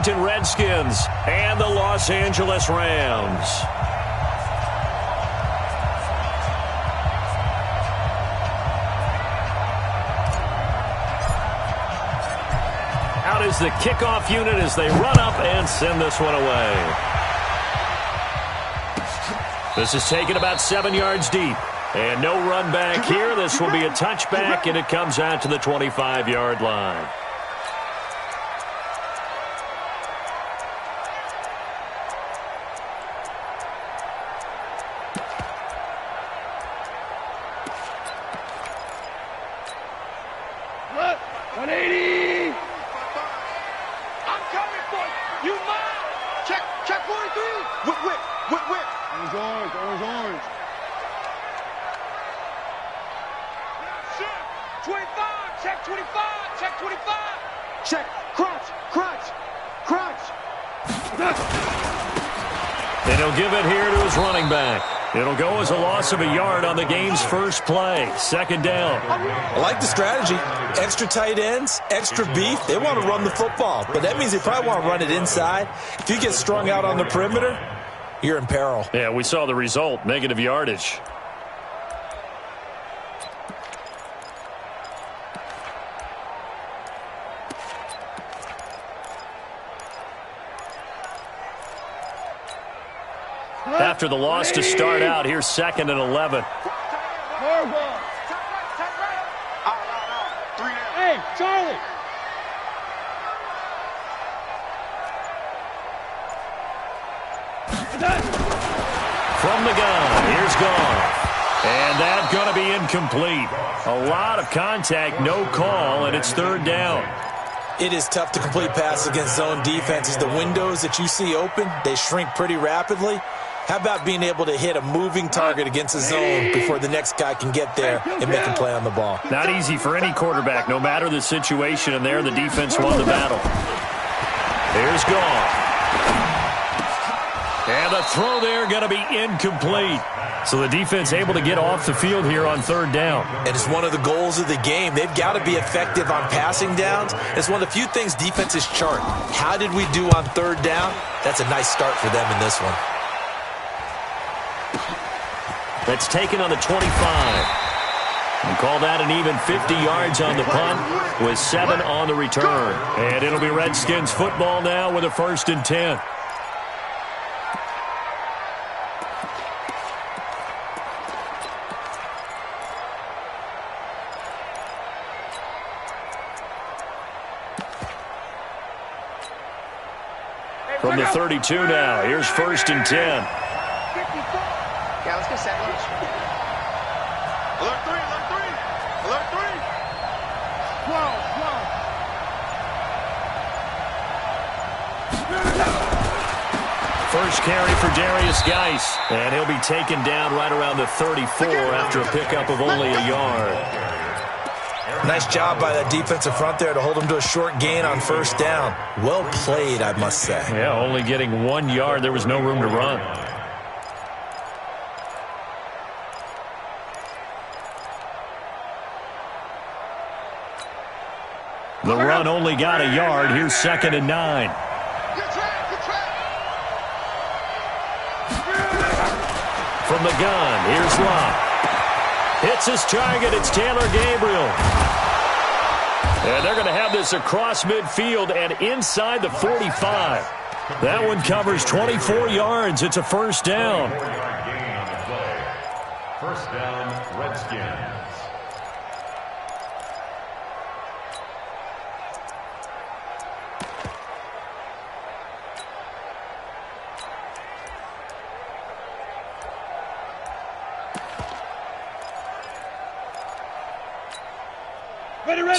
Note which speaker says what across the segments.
Speaker 1: Washington Redskins and the Los Angeles Rams. Out is the kickoff unit as they run up and send this one away. This is taken about 7 yards deep. And no run back here. This will be a touchback, and it comes out to the 25-yard line.
Speaker 2: What? 180! I'm coming for you. You mine! Check 43! Whip. Orange. 25! Check 25! Check 25! Check! Crunch!
Speaker 1: And he'll give it here to his running back. It'll go as a loss of a yard on the game's first play. Second down.
Speaker 3: I like the strategy. Extra tight ends, extra beef. They want to run the football, but that means they probably want to run it inside. If you get strung out on the perimeter, you're in peril.
Speaker 1: Yeah, we saw the result. Negative yardage. After the loss to start out, here's 2nd and 11.
Speaker 2: Hey, Charlie!
Speaker 1: From the gun, here's Goff. And that's going to be incomplete. A lot of contact, no call, and it's 3rd down.
Speaker 3: It is tough to complete passes against zone defenses. The windows that you see open, they shrink pretty rapidly. How about being able to hit a moving target against a zone before the next guy can get there and make a play on the ball?
Speaker 1: Not easy for any quarterback, no matter the situation, and there the defense won the battle. Here's Goff. And the throw there going to be incomplete. So the defense able to get off the field here on 3rd down.
Speaker 3: And it's one of the goals of the game. They've got to be effective on passing downs. It's one of the few things defenses chart. How did we do on 3rd down? That's a nice start for them in this one.
Speaker 1: That's taken on the 25. And call that an even 50 yards on the punt with 7 on the return. And it'll be Redskins football now with a 1st and 10. From the 32 now, here's 1st and 10.
Speaker 4: Yeah, let's get set. Alert 3.
Speaker 1: First carry for Darius Geis, and he'll be taken down right around the 34 after a pickup of only a yard.
Speaker 3: Nice job by that defensive front there to hold him to a short gain on 1st down. Well played, I must say.
Speaker 1: Yeah, only getting 1 yard. There was no room to run. The run only got a yard. Here's 2nd and 9. From the gun, here's Locke. Hits his target. It's Taylor Gabriel. And they're going to have this across midfield and inside the 45. That one covers 24 yards. It's a 1st down.
Speaker 5: 1st down, Redskins.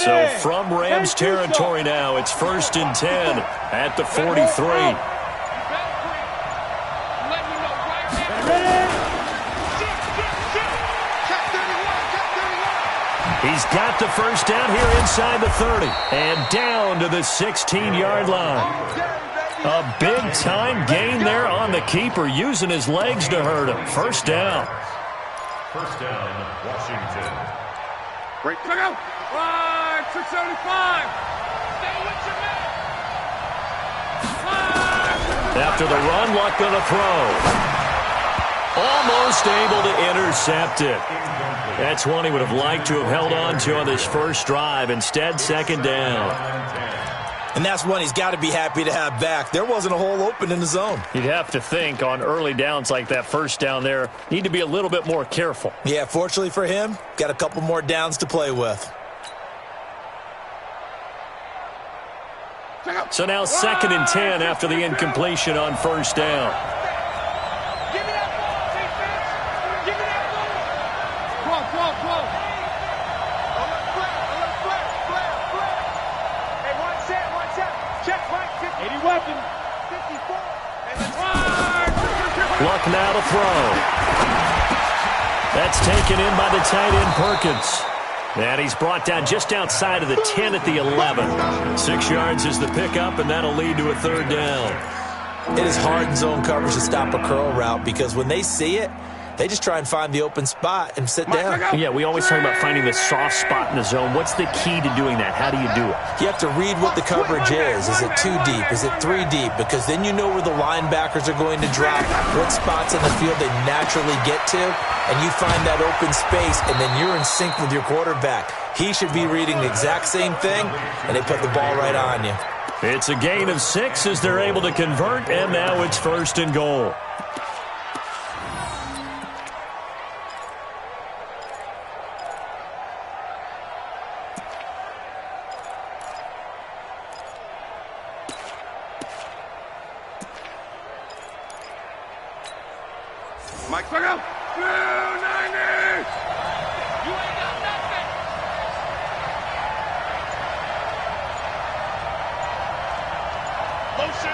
Speaker 1: So from Rams territory now, it's 1st and 10 at the 43. He's got the 1st down here inside the 30 and down to the 16-yard line. A big-time gain there on the keeper, using his legs to hurt him. 1st down.
Speaker 5: 1st down, Washington.
Speaker 2: Break. Check out. 675. Stay with your man.
Speaker 1: After the run, Luck going to throw. Almost able to intercept it. That's one he would have liked to have held on to on this first drive. Instead, second down.
Speaker 3: And that's one he's got to be happy to have back. There wasn't a hole open in the zone.
Speaker 1: You'd have to think on early downs like that first down there, need to be a little bit more careful.
Speaker 3: Yeah, fortunately for him, got a couple more downs to play with.
Speaker 1: So now 2nd and 10 after the incompletion on first down.
Speaker 2: Give me that ball, defense. Give me that ball. Throw. A little flare. Hey, one set. Check, Mike. 80 weapon. 54. And the
Speaker 1: Luck now to throw. That's taken in by the tight end Perkins. And he's brought down just outside of the 10 at the 11. 6 yards is the pickup, and that'll lead to a third down.
Speaker 3: It is hard in zone coverage to stop a curl route because when they see it, they just try and find the open spot and sit down.
Speaker 1: Yeah, we always talk about finding the soft spot in the zone. What's the key to doing that? How do you do it?
Speaker 3: You have to read what the coverage is. Is it 2 deep? Is it 3 deep? Because then you know where the linebackers are going to drop, what spots in the field they naturally get to, and you find that open space, and then you're in sync with your quarterback. He should be reading the exact same thing, and they put the ball right on you.
Speaker 1: It's a gain of 6 as they're able to convert, and now it's 1st and goal.
Speaker 2: Mike, fuck up. 290. You ain't got nothing. Motion.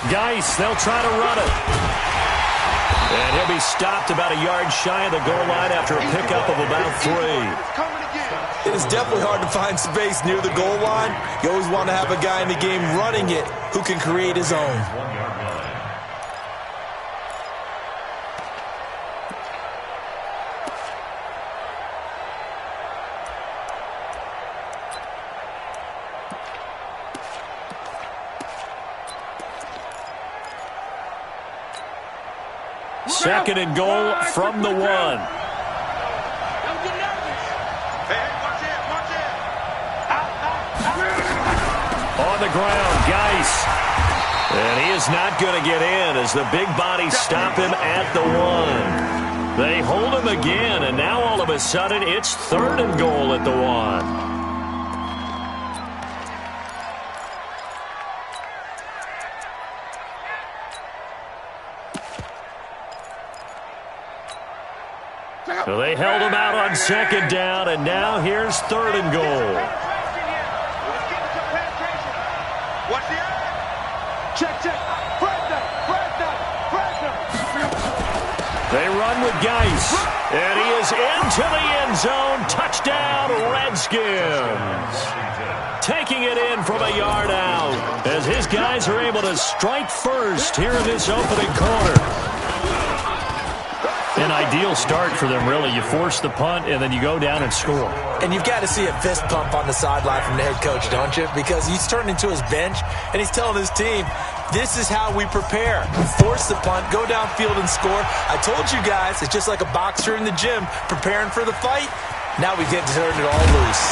Speaker 1: Geis, they'll try to run it. And he'll be stopped about a yard shy of the goal line after a pickup of about 3.
Speaker 3: It is definitely hard to find space near the goal line. You always want to have a guy in the game running it who can create his own.
Speaker 1: Second and goal from the 1. On the ground, Geis. And he is not going to get in as the big bodies stop him at the 1. They hold him again, and now all of a sudden it's 3rd and goal at the 1. So they held him out on 2nd down, and now here's 3rd and goal.
Speaker 2: Check.
Speaker 1: They run with Geis, and he is into the end zone. Touchdown, Redskins. Taking it in from a yard out as his guys are able to strike first here in this opening quarter. An ideal start for them, really. You force the punt, and then you go down and score.
Speaker 3: And you've got to see a fist pump on the sideline from the head coach, don't you? Because he's turned into his bench, and he's telling his team, this is how we prepare. Force the punt, go downfield and score. I told you guys, it's just like a boxer in the gym preparing for the fight. Now we get to turn it all loose.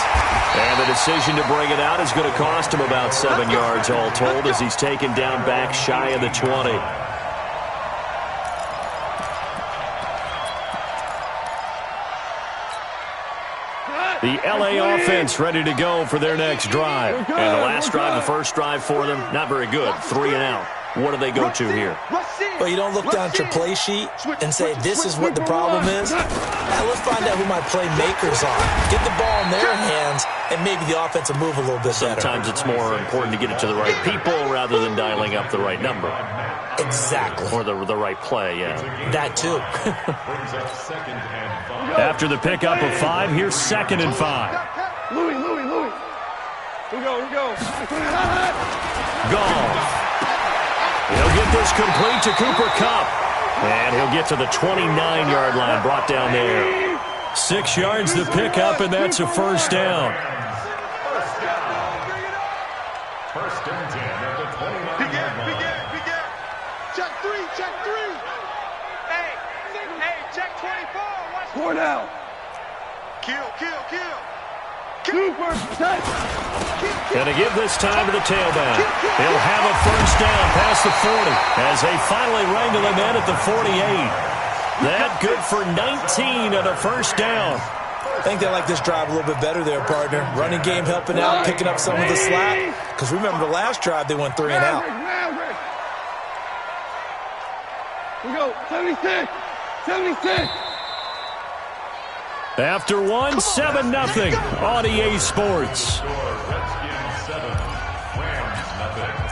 Speaker 1: And the decision to bring it out is going to cost him about 7 yards all told as he's taken down back shy of the 20. The L.A. offense ready to go for their next drive. And the last drive, the first drive for them, not very good. 3 and out. What do they go to here?
Speaker 3: Well, you don't look down at your play sheet and say, this is what the problem is. Now, let's find out who my playmakers are. Get the ball in their hands, and maybe the offense will move a little bit better.
Speaker 1: Sometimes it's more important to get it to the right people rather than dialing up the right number.
Speaker 3: Exactly.
Speaker 1: Or the right play, yeah.
Speaker 3: That, too.
Speaker 1: After the pickup of 5, here's 2nd and 5.
Speaker 2: Louis. Here we go.
Speaker 1: Goff. He'll get this complete to Cooper Kupp. And he'll get to the 29-yard line, brought down there. 6 yards the pickup, and that's a first down.
Speaker 5: First and 10 at the 29-yard line.
Speaker 2: Begin. Check three. Hey, check 24. Watch.
Speaker 6: 4 now.
Speaker 2: Kill.
Speaker 6: Super touch.
Speaker 1: Gonna give this time to the tailback. He'll have a first down past the 40 as they finally wrangle him in at the 48. That good for 19 and a first down.
Speaker 3: I think they like this drive a little bit better there, partner. Running game helping out, picking up some of the slack. Because remember the last drive, they went 3 and out.
Speaker 6: We go, 76.
Speaker 1: After 1, 7-0 on EA Sports.
Speaker 5: Redskins 7, Rams nothing.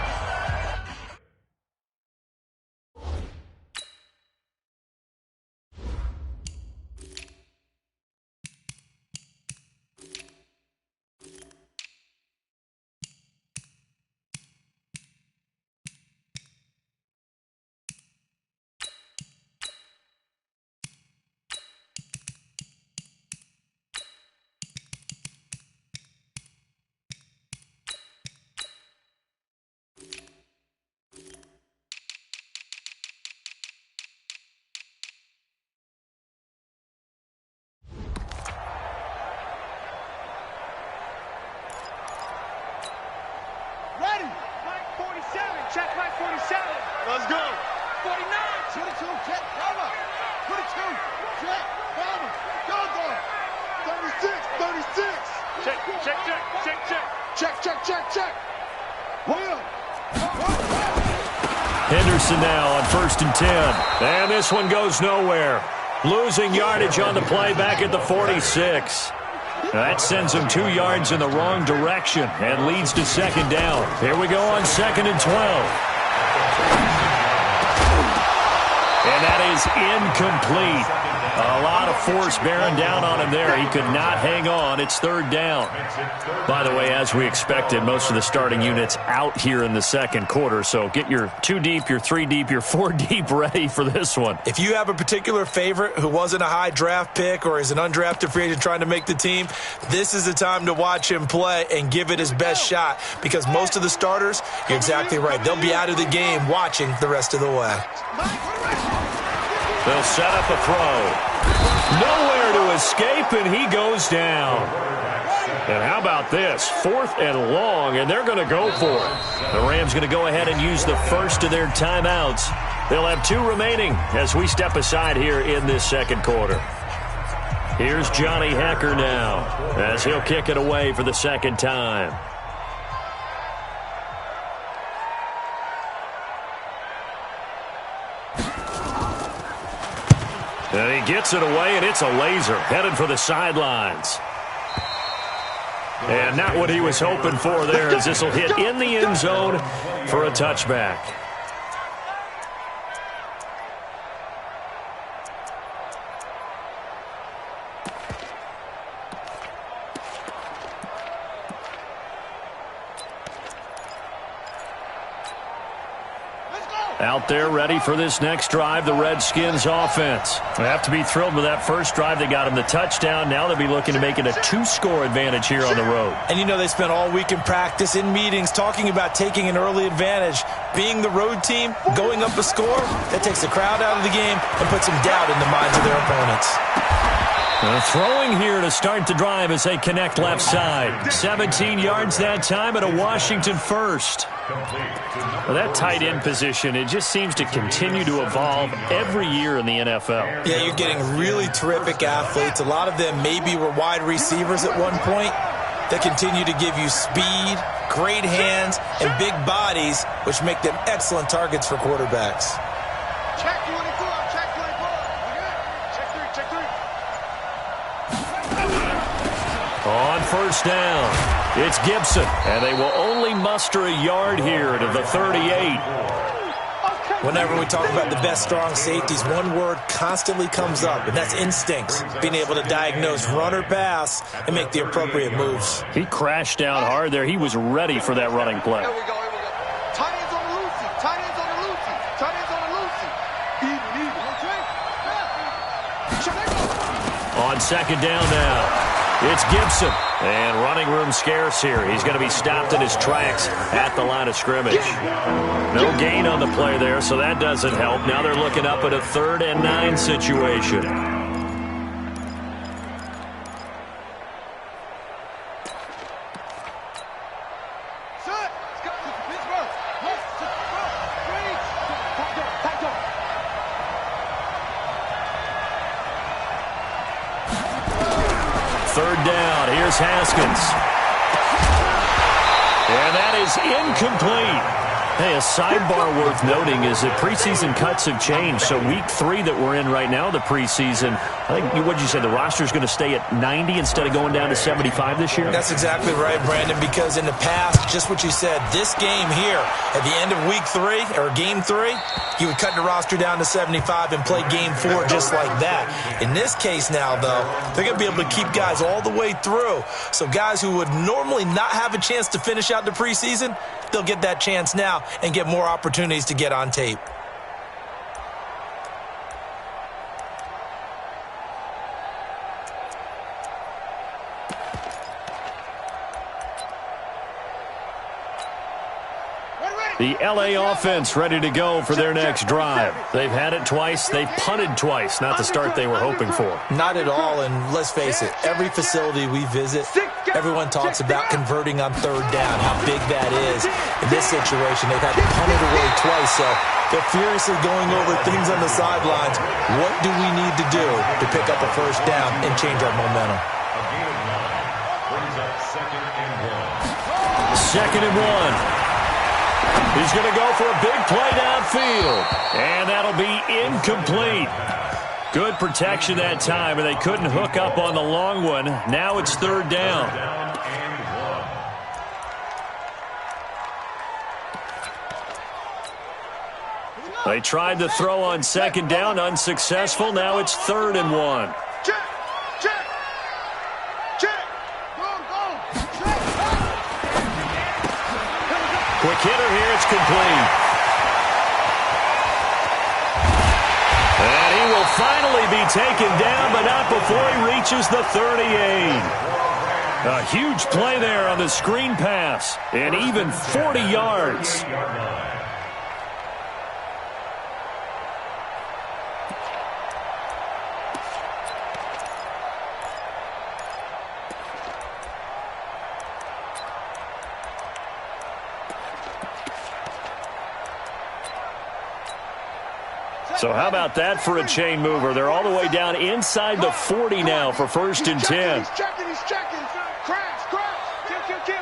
Speaker 2: Ready. Mike 47. Check Mike 47. Let's go. 49. 22. Check. Cover. 22. Check. Cover. Go. 36. Check. Will.
Speaker 1: Henderson now on 1st and 10. And this one goes nowhere. Losing yardage on the play back at the 46. That sends him 2 yards in the wrong direction and leads to 2nd down. Here we go on 2nd and 12. And that is incomplete. A lot of force bearing down on him there. He could not hang on. It's 3rd down. By the way, as we expected, most of the starting units out here in the 2nd quarter. So get your 2 deep, your 3 deep, your 4 deep ready for this one.
Speaker 3: If you have a particular favorite who wasn't a high draft pick or is an undrafted free agent trying to make the team, this is the time to watch him play and give it his best shot, because most of the starters, you're exactly right, they'll be out of the game watching the rest of the way.
Speaker 1: They'll set up a throw. Nowhere to escape, and he goes down. And how about this? 4th and long, and they're going to go for it. The Rams going to go ahead and use the first of their timeouts. They'll have 2 remaining as we step aside here in this 2nd quarter. Here's Johnny Hecker now as he'll kick it away for the 2nd time. And he gets it away, and it's a laser headed for the sidelines. And not what he was hoping for there, as this will hit in the end zone for a touchback. Out there ready for this next drive, the Redskins offense. They have to be thrilled with that first drive. They got him the touchdown. Now they'll be looking to make it a 2-score advantage here on the road.
Speaker 3: And you know they spent all week in practice, in meetings, talking about taking an early advantage. Being the road team, going up a score, that takes the crowd out of the game and puts some doubt in the minds of their opponents.
Speaker 1: Throwing here to start the drive as they connect left side. 17 yards that time and a Washington first. Well, that tight end position, it just seems to continue to evolve every year in the NFL.
Speaker 3: Yeah, you're getting really terrific athletes. A lot of them maybe were wide receivers at one point. They continue to give you speed, great hands, and big bodies, which make them excellent targets for quarterbacks.
Speaker 2: Check 24. Check 24. Check 3.
Speaker 1: On first down, it's Gibson, and they will only muster a yard here to the 38.
Speaker 3: Whenever we talk about the best strong safeties, one word constantly comes up, and that's instincts. Being able to diagnose run or pass and make the appropriate moves.
Speaker 1: He crashed down hard there. He was ready for that running play.
Speaker 2: Here we go. Tight ends on the loosey. Tight ends on the loosey. Tight ends on the loosey. Even.
Speaker 1: On second down now. It's Gibson. And running room scarce here. He's going to be stopped in his tracks at the line of scrimmage. No gain on the play there, so that doesn't help. Now they're looking up at a 3rd and 9 situation. Tateskins. And that is incomplete. Hey, a sidebar worth noting is that preseason cuts have changed. So week 3 that we're in right now, the preseason, I think, what did you say, the roster's going to stay at 90 instead of going down to 75 this year?
Speaker 3: That's exactly right, Brandon, because in the past, just what you said, this game here, at the end of week 3, or game 3, you would cut the roster down to 75 and play game 4 just like that. In this case now, though, they're going to be able to keep guys all the way through. So guys who would normally not have a chance to finish out the preseason, they'll get that chance now and get more opportunities to get on tape.
Speaker 1: The L.A. offense ready to go for their next drive. They've had it twice. They've punted twice. Not the start they were hoping for.
Speaker 3: Not at all, and let's face it, every facility we visit, everyone talks about converting on 3rd down, how big that is. In this situation, they've had to punt it away twice, so they're furiously going over things on the sidelines. What do we need to do to pick up a 1st down and change our momentum?
Speaker 5: A gain of 9 brings up 2nd and 1.
Speaker 1: 2nd and 1. He's going to go for a big play downfield. And that'll be incomplete. Good protection that time, and they couldn't hook up on the long one. Now it's 3rd down. They tried to throw on 2nd down, unsuccessful. Now it's 3rd and 1. Quick hitter here, it's complete. And he will finally be taken down, but not before he reaches the 38. A huge play there on the screen pass, and even 40 yards. So how about that for a chain mover? They're all the way down inside the 40 now for 1st and 10.
Speaker 2: He's checking. Crash. Kill.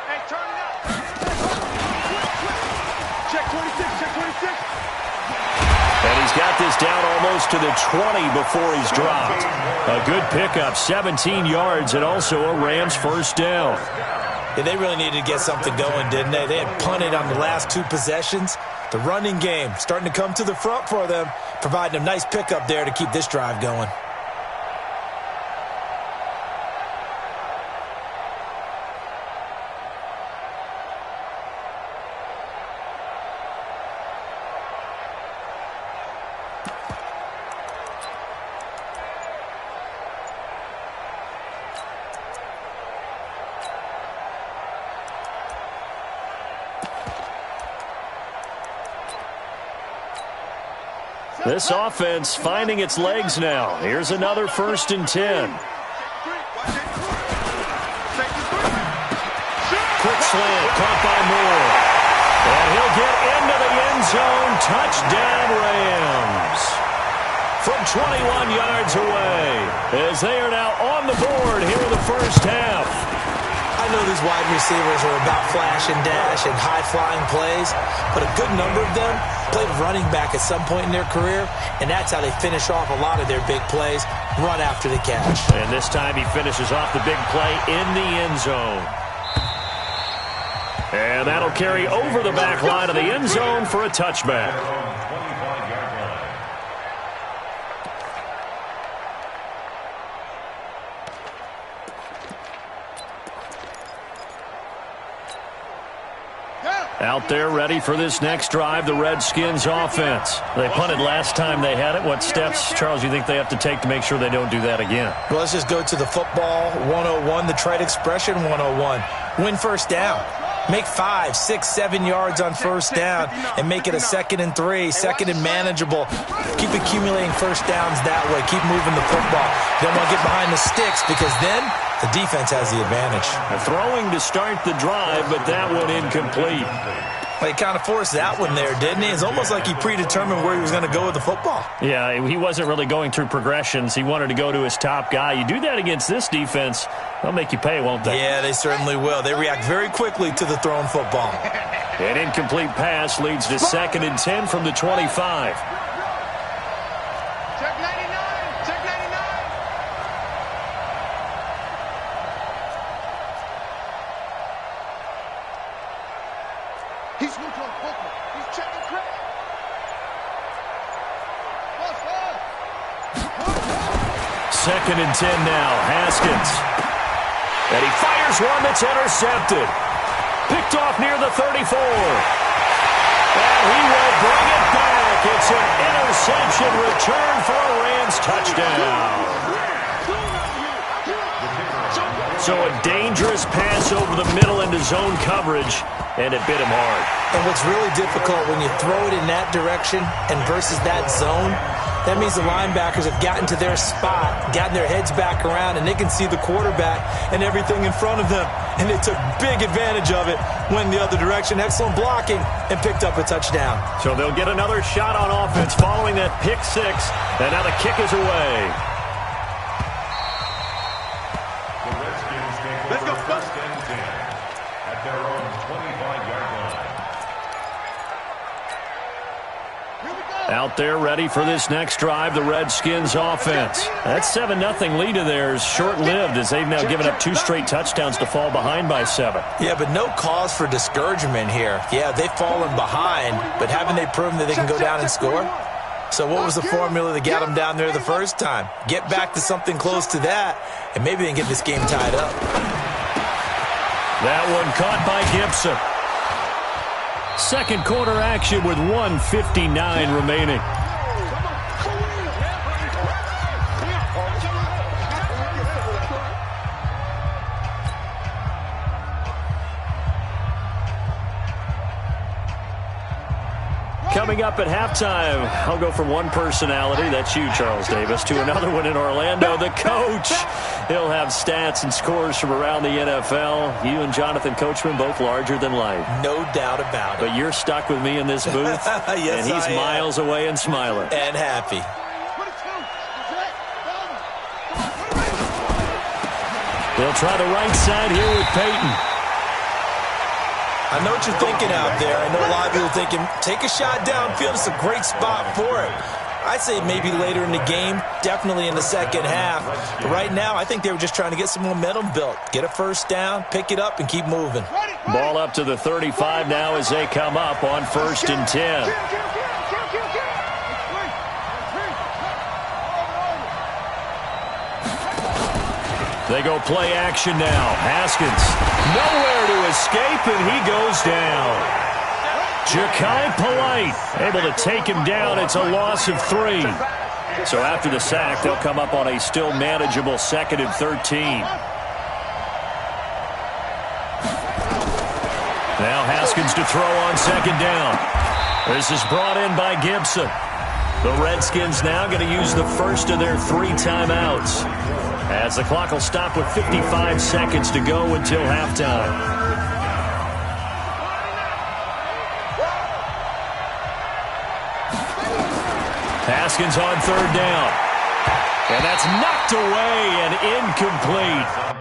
Speaker 2: Hey, turn it up. Check 26.
Speaker 1: And he's got this down almost to the 20 before he's dropped. A good pickup, 17 yards, and also a Rams 1st down.
Speaker 3: Yeah, they really needed to get something going, didn't they? They had punted on the last 2 possessions. The running game starting to come to the front for them, providing a nice pickup there to keep this drive going.
Speaker 1: This offense finding its legs now. Here's another 1st and 10. Quick slant, caught by Moore. And he'll get into the end zone. Touchdown, Rams. From 21 yards away, as they are now on the board here in the 1st half.
Speaker 3: I know these wide receivers are about flash and dash and high-flying plays, but a good number of them played running back at some point in their career, and that's how they finish off a lot of their big plays, run after the catch.
Speaker 1: And this time he finishes off the big play in the end zone. And that'll carry over the back line of the end zone for a touchback.
Speaker 2: Yeah.
Speaker 1: Out there ready for this next drive, the Redskins offense. They punted last time they had it. What steps, Charles, you think they have to take to make sure they don't do that again?
Speaker 3: Well, let's just go to the football 101, the trade expression 101. Win first down. Make 5, 6, 7 yards on first down and make it a 2nd and 3, 2nd and manageable. Keep accumulating first downs that way. Keep moving the football. You don't want to get behind the sticks because then the defense has the advantage.
Speaker 1: Throwing to start the drive, but that one incomplete.
Speaker 3: Well, he kind of forced that one there, didn't he? It's almost like he predetermined where he was going to go with the football.
Speaker 1: Yeah, he wasn't really going through progressions. He wanted to go to his top guy. You do that against this defense, they'll make you pay, won't they?
Speaker 3: Yeah, they certainly will. They react very quickly to the thrown football.
Speaker 1: An incomplete pass leads to 2nd and 10 from the 25.
Speaker 2: Check 99. Check 99. He's moved on quickly. He's checking credit.
Speaker 1: 2nd and 10 now. Haskins. And he fires one that's intercepted. Picked off near the 34. And he will bring it back. It's an interception return for a Rams touchdown. So a dangerous pass over the middle into zone coverage, and it bit him hard.
Speaker 3: And what's really difficult when you throw it in that direction and versus that zone, that means the linebackers have gotten to their spot, gotten their heads back around, and they can see the quarterback and everything in front of them. And they took big advantage of it, went the other direction, excellent blocking, and picked up a touchdown.
Speaker 1: So they'll get another shot on offense following that pick six, and now the kick is away.
Speaker 5: Let's go. 1st and 10 at their own 25-yard line.
Speaker 1: Out there ready for this next drive, the Redskins offense. That 7-0 lead of theirs short-lived as they've now given up 2 straight touchdowns to fall behind by 7.
Speaker 3: Yeah, but no cause for discouragement here. Yeah, they've fallen behind, but haven't they proven that they can go down and score? So what was the formula that got them down there the first time? Get back to something close to that, and maybe they can get this game tied up.
Speaker 1: That one caught by Gibson. Second quarter action with 1:59 remaining. Coming up at halftime, I'll go from one personality, that's you, Charles Davis, to another one in Orlando, the coach. He'll have stats and scores from around the NFL. You and Jonathan Coachman, both larger than life.
Speaker 3: No doubt about it.
Speaker 1: But you're stuck with me in this booth,
Speaker 3: yes,
Speaker 1: and he's miles away and smiling.
Speaker 3: And happy.
Speaker 1: They'll try the right side here with Peyton.
Speaker 3: I know what you're thinking out there. I know a lot of people are thinking, take a shot downfield. It's a great spot for it. I'd say maybe later in the game, definitely in the second half. But right now, I think they were just trying to get some momentum built. Get a first down, pick it up, and keep moving.
Speaker 1: Ball up to the 35 now as they come up on 1st and 10. They go play action now. Haskins, nowhere to escape, and he goes down. Ja'Kai Polite able to take him down. It's a loss of 3. So after the sack, they'll come up on a still manageable 2nd and 13. Now Haskins to throw on 2nd down. This is brought in by Gibson. The Redskins now going to use the first of their 3 timeouts, as the clock will stop with 55 seconds to go until halftime. Haskins on 3rd down. And that's knocked away and incomplete.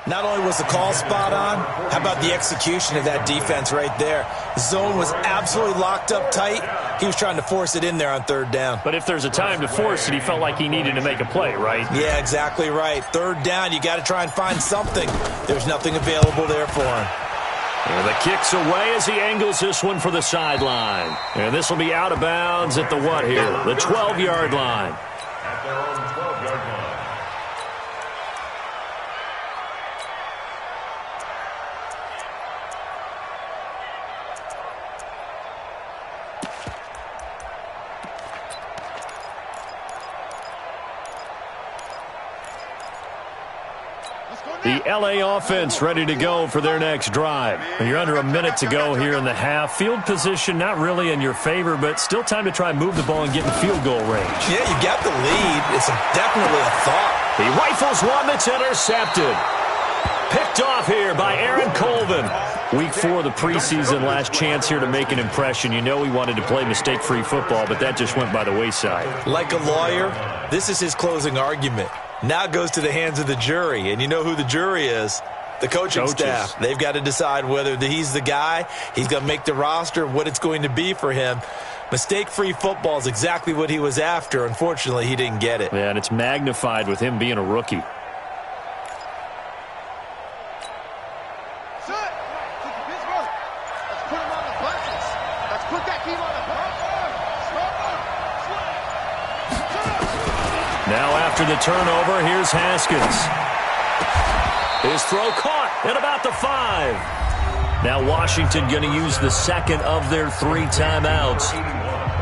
Speaker 3: Not only was the call spot on, how about the execution of that defense right there? The zone was absolutely locked up tight. He was trying to force it in there on third down.
Speaker 1: But if there's a time to force it, he felt like he needed to make a play, right?
Speaker 3: Yeah, exactly right. Third down, you got to try and find something. There's nothing available there for him.
Speaker 1: And the kick's away as he angles this one for the sideline. And this will be out of bounds at the what here? The 12-yard line.
Speaker 5: At their own 12-yard line.
Speaker 1: The LA offense ready to go for their next drive. You're under a minute to go here in the half. Field position not really in your favor, but still time to try and move the ball and get in field goal range.
Speaker 3: Yeah, you got the lead. It's definitely a thought.
Speaker 1: He rifles one that's intercepted. Picked off here by Aaron Colvin. Week 4 of the preseason, last chance here to make an impression. You know he wanted to play mistake-free football, but that just went by the wayside.
Speaker 3: Like a lawyer, this is his closing argument. Now it goes to the hands of the jury, and you know who the jury is. The coaching staff. They've got to decide whether he's the guy, he's going to make the roster, what it's going to be for him. Mistake-free football is exactly what he was after. Unfortunately, he didn't get it.
Speaker 1: Yeah, and it's magnified with him being a rookie. Now after the turnover, here's Haskins. His throw caught at about the 5. Now Washington going to use the second of their 3 timeouts,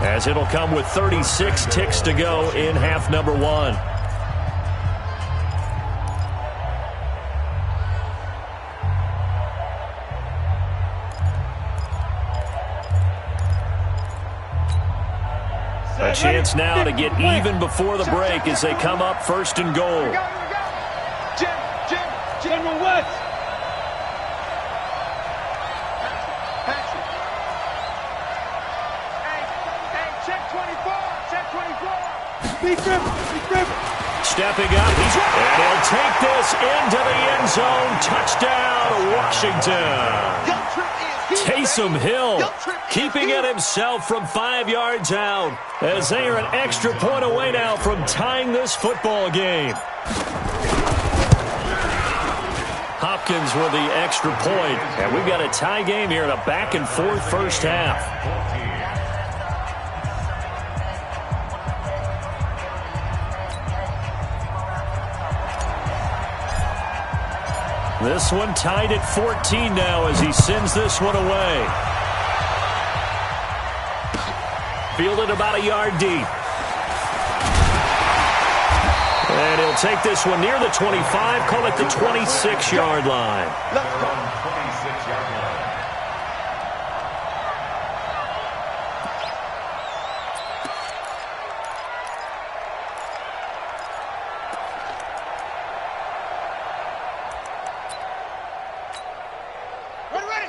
Speaker 1: as it'll come with 36 ticks to go in half number 1. A chance now to get even before the break as they come up first and goal.
Speaker 6: General West.
Speaker 2: Hey, check 24. Check 24.
Speaker 6: Be grip.
Speaker 1: Stepping up, and he'll take this into the end zone. Touchdown, Washington. Taysom Hill keeping it himself from 5 yards out, as they are an extra point away now from tying this football game. Hopkins with the extra point, and we've got a tie game here in a back-and-forth first half. This one tied at 14 now as he sends this one away. Fielded about a yard deep. And he'll take this one near the 25, call it the 26-yard line.
Speaker 5: They're on 26-yard line.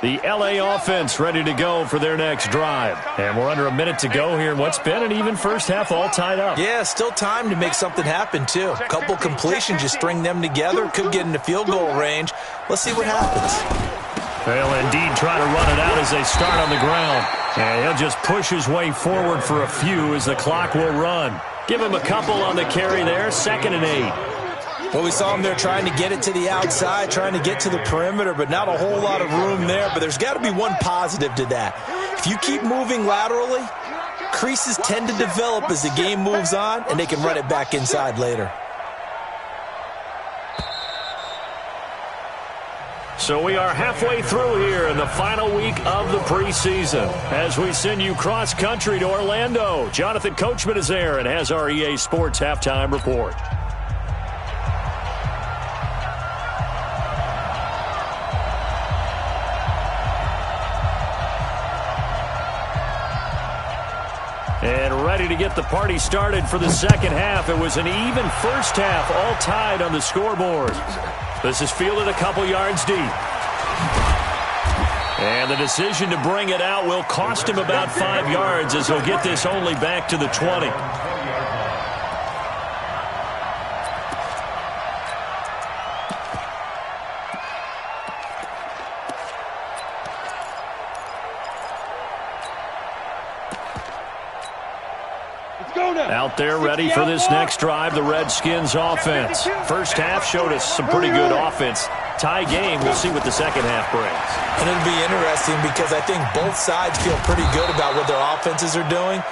Speaker 1: The LA offense ready to go for their next drive. And we're under a minute to go here in what's been an even first half, all tied up.
Speaker 3: Yeah, still time to make something happen, too. A couple completions, you string them together, could get into field goal range. Let's see what happens.
Speaker 1: They'll indeed try to run it out as they start on the ground. And he'll just push his way forward for a few as the clock will run. Give him a couple on the carry there, 2nd and 8.
Speaker 3: Well, we saw him there trying to get it to the outside, trying to get to the perimeter, but not a whole lot of room there. But there's got to be one positive to that. If you keep moving laterally, creases tend to develop as the game moves on, and they can run it back inside later.
Speaker 1: So we are halfway through here in the final week of the preseason. As we send you cross-country to Orlando, Jonathan Coachman is there and has our EA Sports Halftime Report. And ready to get the party started for the second half. It was an even first half, all tied on the scoreboard. This is fielded a couple yards deep. And the decision to bring it out will cost him about 5 yards as he'll get this only back to the 20. Out there ready for this next drive, the Redskins offense. First half showed us some pretty good offense. Tie game, we'll see what the second half brings.
Speaker 3: And it'll be interesting because I think both sides feel pretty good about what their offenses are doing.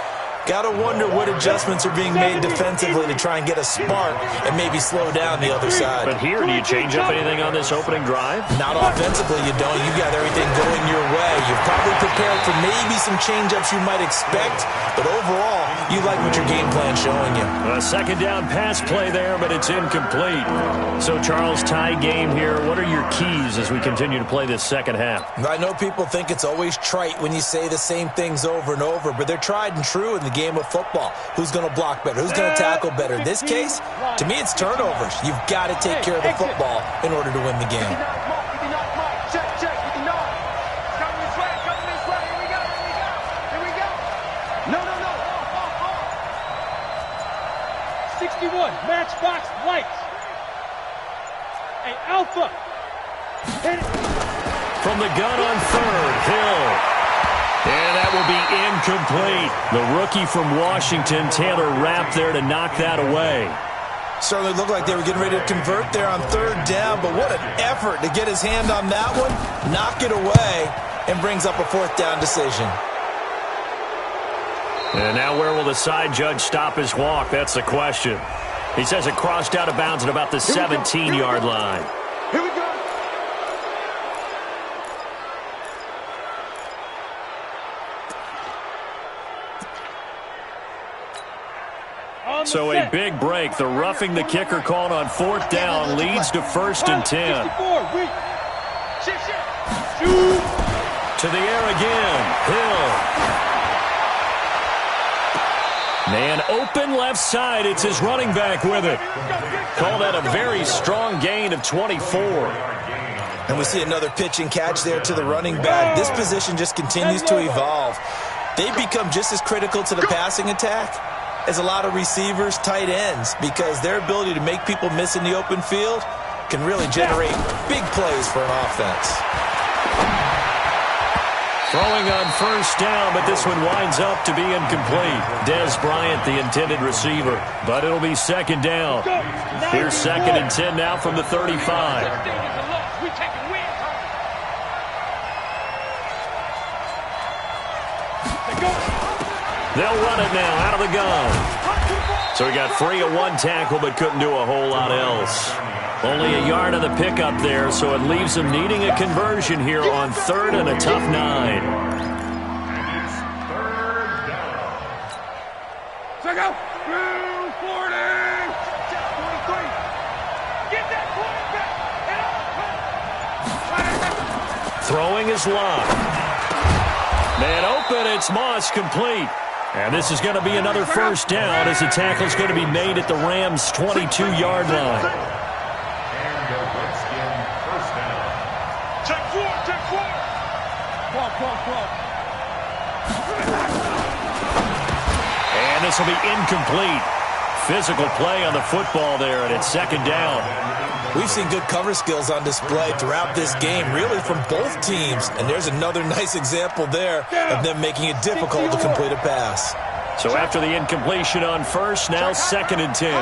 Speaker 3: Got to wonder what adjustments are being made defensively to try and get a spark and maybe slow down the other side.
Speaker 1: But here, do you change up anything on this opening drive?
Speaker 3: Not offensively, you don't. You've got everything going your way. You've probably prepared for maybe some change-ups you might expect, but overall, you like what your game plan's showing you.
Speaker 1: A second down pass play there, but it's incomplete. So, Charles, tie game here. What are your keys as we continue to play this second half?
Speaker 3: I know people think it's always trite when you say the same things over and over, but they're tried and true in the game of football. Who's going to block better? Who's going to tackle better? In this case, to me, it's turnovers. You've got to take care of the football in order to win the game.
Speaker 6: Matchbox lights. Hey, Alpha. Hit it.
Speaker 1: From the gun on third, Hill. And that will be incomplete. The rookie from Washington, Taylor Rapp, there to knock that away.
Speaker 3: Certainly looked like they were getting ready to convert there on third down, but what an effort to get his hand on that one, knock it away, and brings up a fourth down decision.
Speaker 1: And now where will the side judge stop his walk? That's the question. He says it crossed out of bounds at about the 17-yard line.
Speaker 2: Here we go.
Speaker 1: So a big break. The roughing the kicker called on fourth down leads to 1st and 10. To the air again. Hill. Man open left side. It's his running back with it. Call that a very strong gain of 24.
Speaker 3: And we see another pitch and catch there to the running back. This position just continues to evolve. They become just as critical to the passing attack as a lot of receivers, tight ends, because their ability to make people miss in the open field can really generate big plays for an offense.
Speaker 1: Throwing on first down, but this one winds up to be incomplete. Dez Bryant, the intended receiver, but it'll be second down. Here's 2nd and 10 now from the 35. They'll run it now out of the gun. So he got free of one tackle but couldn't do a whole lot else. Only a yard of the pickup there, so it leaves him needing a conversion here on 3rd and a tough 9.
Speaker 5: It's 3rd down.
Speaker 2: Check out. 240. Get that quarterback.
Speaker 1: Throwing is locked. Man open, it's Moss complete. And this is going to be another first down as the tackle's going to be made at the Rams' 22-yard line.
Speaker 5: And the Redskin first down.
Speaker 2: Check four.
Speaker 1: And this will be incomplete. Physical play on the football there, and it's 2nd down.
Speaker 3: We've seen good cover skills on display throughout this game, really from both teams. And there's another nice example there of them making it difficult to complete a pass.
Speaker 1: So after the incompletion on first, now 2nd and 10.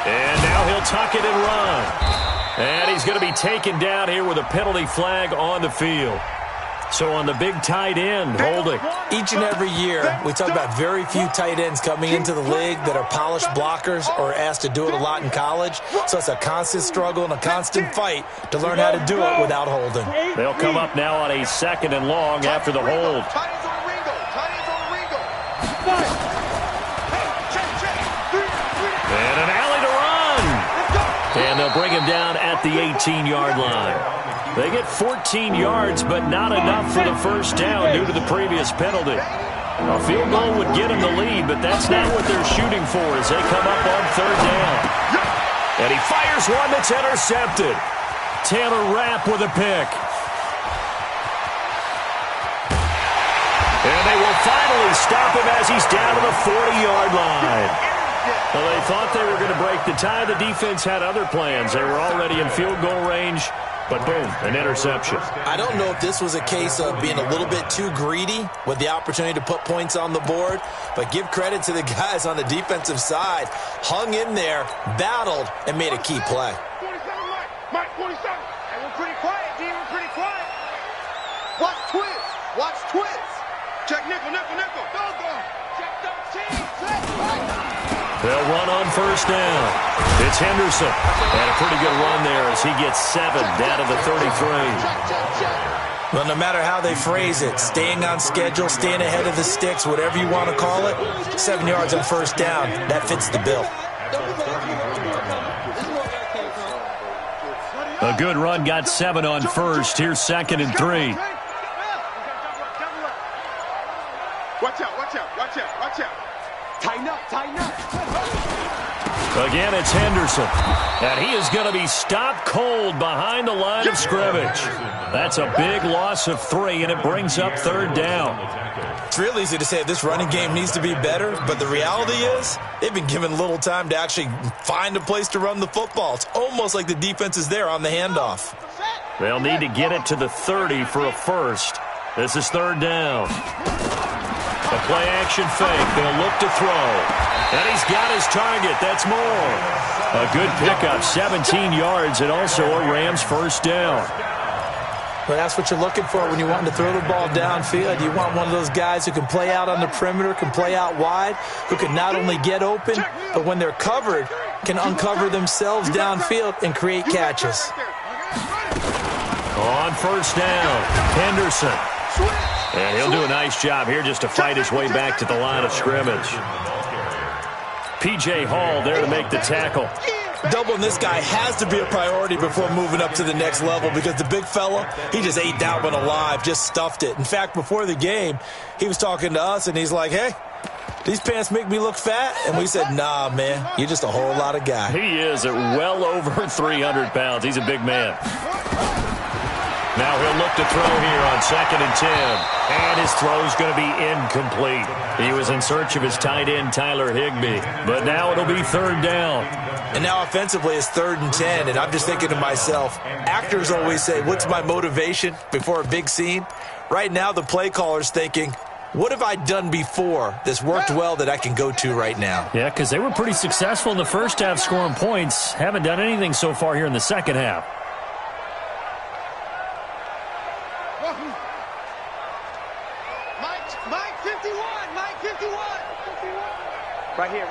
Speaker 1: And now he'll tuck it and run. And he's going to be taken down here with a penalty flag on the field. So on the big tight end, holding.
Speaker 3: Each and every year, we talk about very few tight ends coming into the league that are polished blockers or asked to do it a lot in college. So it's a constant struggle and a constant fight to learn how to do it without holding.
Speaker 1: They'll come up now on a 2nd and long after the hold.
Speaker 2: Tight ends on Ringo.
Speaker 1: And an alley to run. And they'll bring him down at the 18-yard line. They get 14 yards, but not enough for the first down due to the previous penalty. A field goal would get him the lead, but that's not what they're shooting for as they come up on 3rd down. And he fires one that's intercepted. Taylor Rapp with a pick. And they will finally stop him as he's down to the 40-yard line. Well, they thought they were going to break the tie. The defense had other plans. They were already in field goal range. But boom, an interception.
Speaker 3: I don't know if this was a case of being a little bit too greedy with the opportunity to put points on the board, but give credit to the guys on the defensive side. Hung in there, battled, and made a key play.
Speaker 2: 27, Mike, 27. Hey, we're pretty quiet, D. We're pretty quiet. Watch twist. Watch twist. Check nickel. Go. Check 13.
Speaker 1: They'll run on first down. It's Henderson. And a pretty good run there as he gets 7 down to the 33.
Speaker 3: Well, no matter how they phrase it, staying on schedule, staying ahead of the sticks, whatever you want to call it, 7 yards on first down, that fits the bill.
Speaker 1: A good run got 7 on first. Here's 2nd and 3.
Speaker 2: Watch out. Tighten up.
Speaker 1: Again, it's Henderson. And he is going to be stopped cold behind the line of scrimmage. That's a big loss of 3, and it brings up 3rd down.
Speaker 3: It's real easy to say this running game needs to be better, but the reality is they've been given little time to actually find a place to run the football. It's almost like the defense is there on the handoff.
Speaker 1: They'll need to get it to the 30 for a first. This is 3rd down. A play-action fake. They'll look to throw. And he's got his target. That's more. A good pickup, 17 yards, and also a Rams first down.
Speaker 3: Well, that's what you're looking for when you want to throw the ball downfield. You want one of those guys who can play out on the perimeter, can play out wide, who can not only get open, but when they're covered, can uncover themselves downfield and create catches.
Speaker 1: On first down, Henderson. And he'll do a nice job here just to fight his way back to the line of scrimmage. P.J. Hall there to make the tackle.
Speaker 3: Doubling this guy has to be a priority before moving up to the next level because the big fella, he just ate that one alive, just stuffed it. In fact, before the game, he was talking to us, and he's like, hey, these pants make me look fat? And we said, nah, man, you're just a whole lot of guy.
Speaker 1: He is at well over 300 pounds. He's a big man. Now he'll look to throw here on 2nd and 10. And his throw's going to be incomplete. He was in search of his tight end, Tyler Higbee. But now it'll be 3rd down.
Speaker 3: And now offensively it's 3rd and 10. And I'm just thinking to myself, actors always say, what's my motivation before a big scene? Right now the play caller's thinking, what have I done before that's worked well that I can go to right now?
Speaker 1: Yeah, because they were pretty successful in the first half scoring points. Haven't done anything so far here in the second half.
Speaker 4: Right here.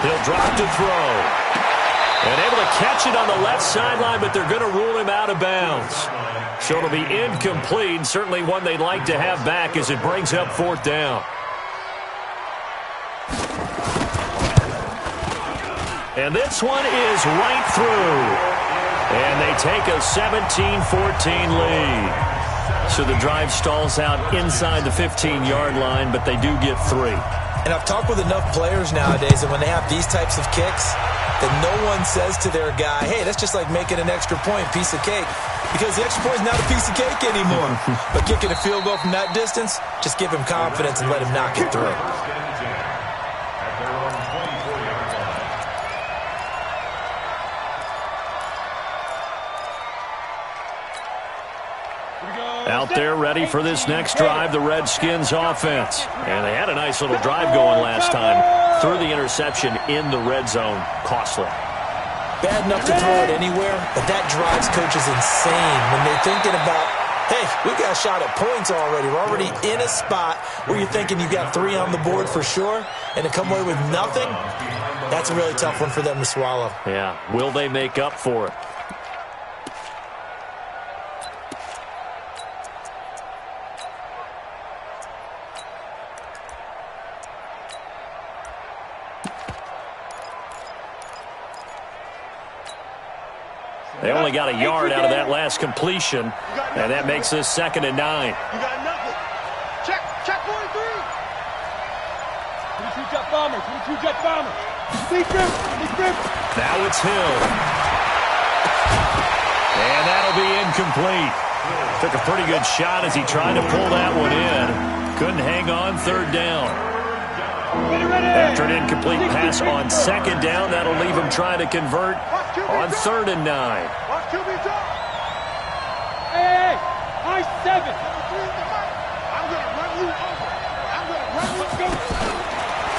Speaker 1: He'll drop to throw. And able to catch it on the left sideline, but they're going to rule him out of bounds. So it'll be incomplete, certainly one they'd like to have back as it brings up 4th down. And this one is right through. And they take a 17-14 lead. So the drive stalls out inside the 15-yard line, but they do get 3.
Speaker 3: And I've talked with enough players nowadays that when they have these types of kicks, that no one says to their guy, hey, that's just like making an extra point, piece of cake. Because the extra point is not a piece of cake anymore. But kicking a field goal from that distance, just give him confidence and let him knock it through.
Speaker 1: Out there ready for this next drive, the Redskins offense. And they had a nice little drive going last time. Threw the interception in the red zone. Costly.
Speaker 3: Bad enough to throw it anywhere, but that drives coaches insane when they're thinking about, hey, we got a shot at points already. We're already in a spot where you're thinking you got 3 on the board for sure, and to come away with nothing, that's a really tough one for them to swallow.
Speaker 1: Yeah, will they make up for it? They only got a yard out of that last completion, and that makes this 2nd and 9.
Speaker 2: You got nothing. Check 43.
Speaker 6: 22 jet bombers. 22 jet bombers. Big rip.
Speaker 1: Now it's Hill. And that'll be incomplete. Took a pretty good shot as he tried to pull that one in. Couldn't hang on 3rd down.
Speaker 6: Ready.
Speaker 1: After an incomplete pass on 2nd down, that'll leave him trying to convert On 3rd and 9.
Speaker 2: Watch QB drop.
Speaker 6: Hey, high 7.
Speaker 2: I'm going to run you over. I'm going to run you over.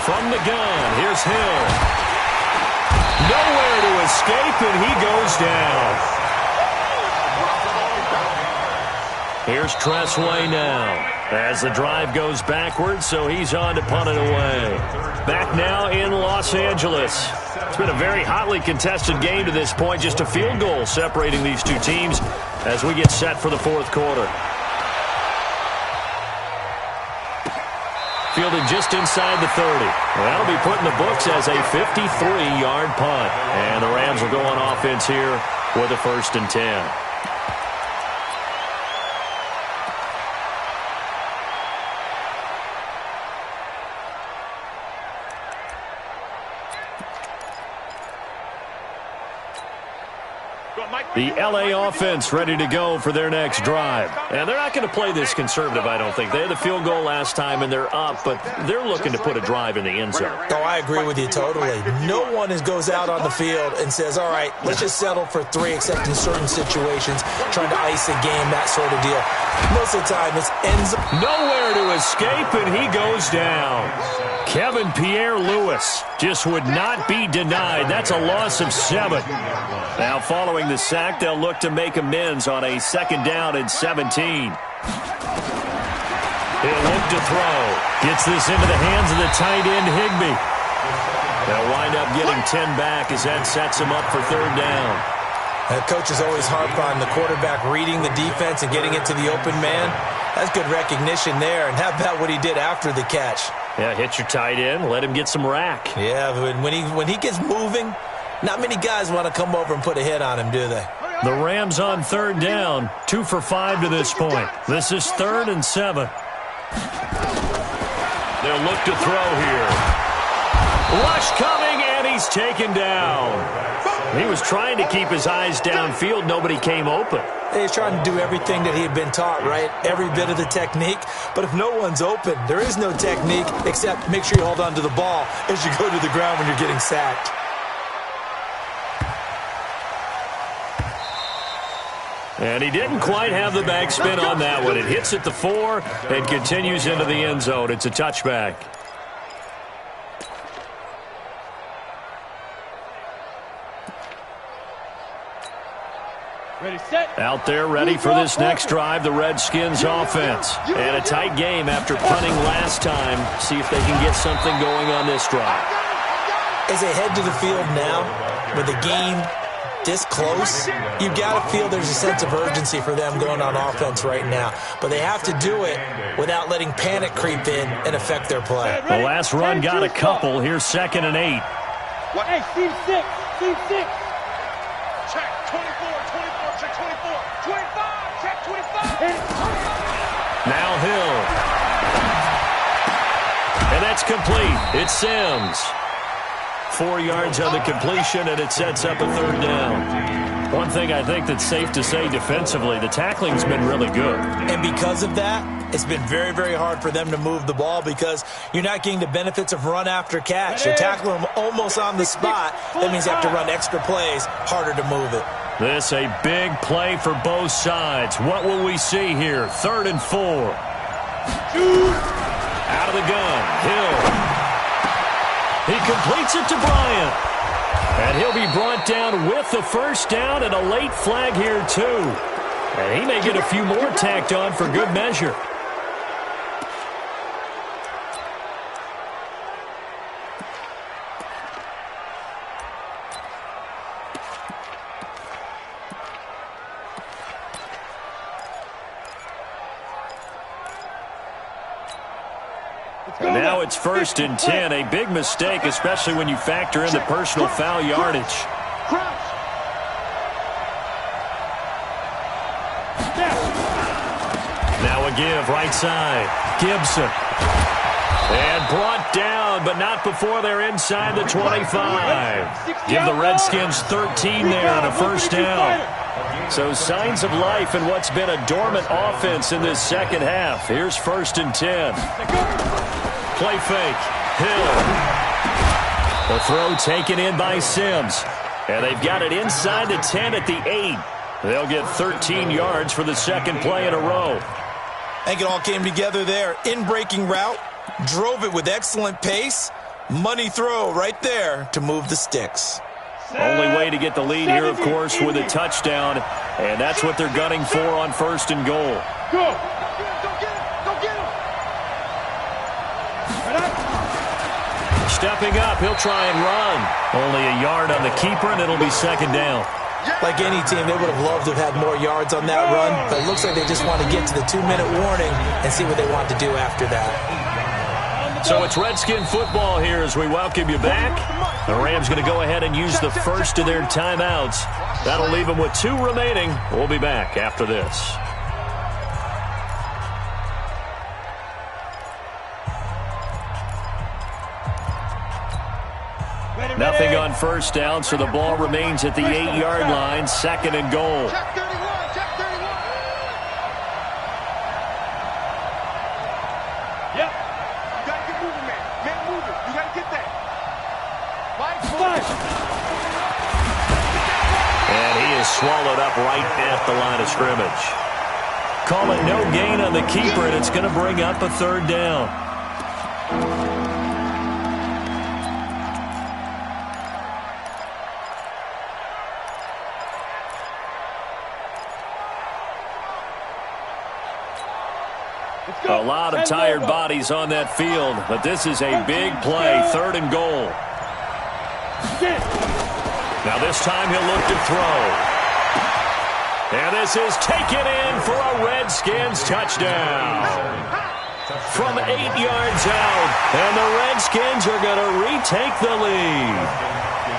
Speaker 1: From the gun, here's Hill. Nowhere to escape, and he goes down. Here's Tressway now as the drive goes backwards, so he's on to punt it away. Back now in Los Angeles. It's been a very hotly contested game to this point. Just a field goal separating these two teams as we get set for the 4th quarter. Fielded just inside the 30. That'll be put in the books as a 53-yard punt. And the Rams will go on offense here with a 1st and 10. The L.A. offense ready to go for their next drive. And they're not going to play this conservative, I don't think. They had the field goal last time, and they're up, but they're looking to put a drive in the end zone.
Speaker 3: Oh, I agree with you totally. No one goes out on the field and says, all right, let's just settle for 3, except in certain situations, trying to ice a game, that sort of deal. Most of the time, it's ends up.
Speaker 1: Nowhere to escape, and he goes down. Kevin Pierre-Louis just would not be denied. That's a loss of 7. Now, following the sack, they'll look to make amends on a 2nd down and 17. He'll look to throw. Gets this into the hands of the tight end, Higbee. They'll wind up getting 10 back as that sets him up for 3rd down.
Speaker 3: Coaches always harp on the quarterback reading the defense and getting it to the open man. That's good recognition there. And how about what he did after the catch?
Speaker 1: Yeah, hit your tight end, let him get some rack.
Speaker 3: Yeah, but when he gets moving, not many guys want to come over and put a hit on him, do they?
Speaker 1: The Rams on 3rd down, 2 for 5 to this point. This is 3rd and 7. They'll look to throw here. Rush coming, and he's taken down. He was trying to keep his eyes downfield. Nobody came open.
Speaker 3: He's trying to do everything that he had been taught, right? Every bit of the technique. But if no one's open, there is no technique except make sure you hold on to the ball as you go to the ground when you're getting sacked.
Speaker 1: And he didn't quite have the backspin on that one. It hits at the 4 and continues into the end zone. It's a touchback.
Speaker 6: Ready, set.
Speaker 1: Out there ready for this next drive, the Redskins offense. And a tight game after punting last time. See if they can get something going on this drive.
Speaker 3: As they head to the field now, with the game this close, you've got to feel there's a sense of urgency for them going on offense right now. But they have to do it without letting panic creep in and affect their play.
Speaker 1: The last run got a couple. Here's 2nd and 8.
Speaker 6: Hey, team 6. Team 6.
Speaker 2: Check 24, 24, check 24, 25, check 25.
Speaker 1: Now Hill. And that's complete. It's Sims. 4 yards on the completion, and it sets up a 3rd down. One thing I think that's safe to say defensively, the tackling's been really good.
Speaker 3: And because of that, it's been very, very hard for them to move the ball because you're not getting the benefits of run after catch. You're tackling them almost on the spot. That means you have to run extra plays, harder to move it.
Speaker 1: This a big play for both sides. What will we see here? 3rd and 4. Out of the gun, Hill. He completes it to Bryant. And he'll be brought down with the 1st down and a late flag here too. And he may get a few more tacked on for good measure. And now it's 1st and 10. A big mistake, especially when you factor in the personal foul yardage. Now a give, right side. Gibson. And brought down, but not before they're inside the 25. Give the Redskins 13 there and a 1st down. So signs of life in what's been a dormant offense in this 2nd half. Here's 1st and 10. Play fake. Hill. The throw taken in by Sims. And they've got it inside the 10 at the 8. They'll get 13 yards for the second play in a row.
Speaker 3: I think it all came together there. In-breaking route, drove it with excellent pace. Money throw right there to move the sticks.
Speaker 1: Only way to get the lead here, of course, with a touchdown. And that's what they're gunning for on 1st and goal.
Speaker 6: Go.
Speaker 1: Stepping up, he'll try and run. Only a yard on the keeper, and it'll be second down.
Speaker 3: Like any team, they would have loved to have had more yards on that run, but it looks like they just want to get to the 2-minute warning and see what they want to do after that.
Speaker 1: So it's Redskin football here as we welcome you back. The Rams going to go ahead and use the first of their timeouts. That'll leave them with 2 remaining. We'll be back after this. Nothing on first down, so the ball remains at the 8-yard line, 2nd and goal.
Speaker 2: Check 31, check 31.
Speaker 6: Yep.
Speaker 2: You got to get moving, man. Man, moving. You got to get that.
Speaker 1: And he is swallowed up right at the line of scrimmage. Call it no gain on the keeper, and it's going to bring up a 3rd down. A lot of tired bodies on that field, but this is a big play, 3rd and goal. Now this time he'll look to throw. And this is taken in for a Redskins touchdown. From 8 yards out, and the Redskins are going to retake the lead.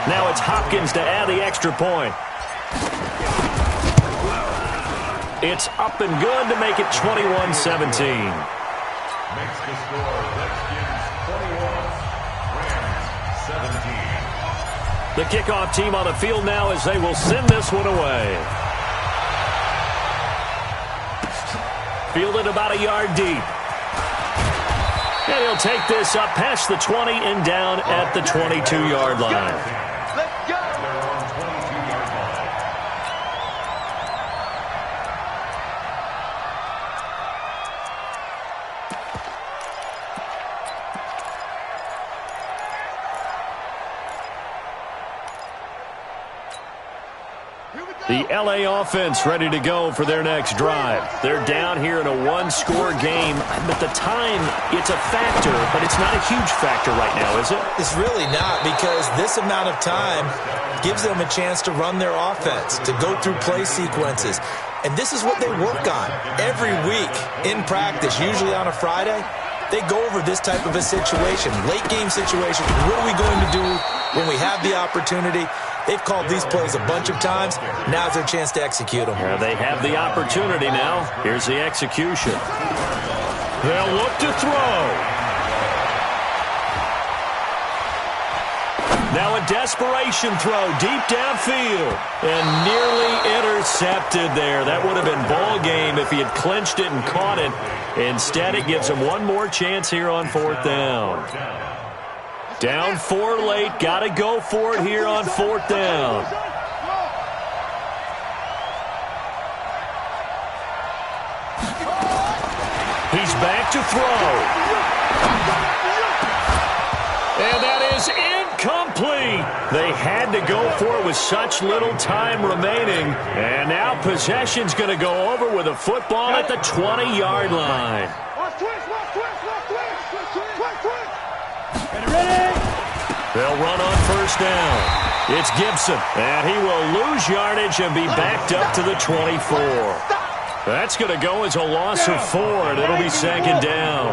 Speaker 1: Now it's Hopkins to add the extra point. It's up and good to make it 21-17.
Speaker 5: Makes the score Redskins 21, Rams 17.
Speaker 1: The kickoff team on the field now as they will send this one away. Fielded about a yard deep. And he'll take this up past the 20 and down at the 22-yard line.
Speaker 2: Let's go.
Speaker 5: They're on 22-yard line.
Speaker 1: The LA offense ready to go for their next drive. They're down here in a 1-score game. At the time, it's a factor, but it's not a huge factor right now, is it?
Speaker 3: It's really not, because this amount of time gives them a chance to run their offense, to go through play sequences. And this is what they work on every week in practice, usually on a Friday. They go over this type of a situation, late game situation. What are we going to do when we have the opportunity? They've called these plays a bunch of times. Now's their chance to execute them.
Speaker 1: They have the opportunity now. Here's the execution. They'll look to throw. Now a desperation throw deep downfield. And nearly intercepted there. That would have been ball game if he had clinched it and caught it. Instead, it gives him one more chance here on 4th down. Down 4 late. Got to go for it here on 4th down. He's back to throw. And that is incomplete. They had to go for it with such little time remaining. And now possession's going to go over with a football at the 20-yard line. They'll run on 1st down. It's Gibson, and he will lose yardage and be backed up to the 24. That's going to go as a loss of 4, and it'll be 2nd down.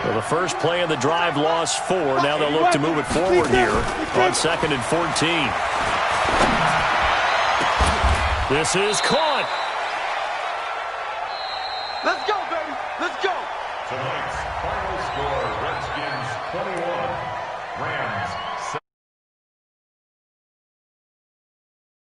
Speaker 1: Well, the first play of the drive lost 4. Now they'll look to move it forward here on 2nd and 14. This is caught.
Speaker 2: Let's go, baby. Let's go.
Speaker 5: Tonight's final score, Redskins 21, Rams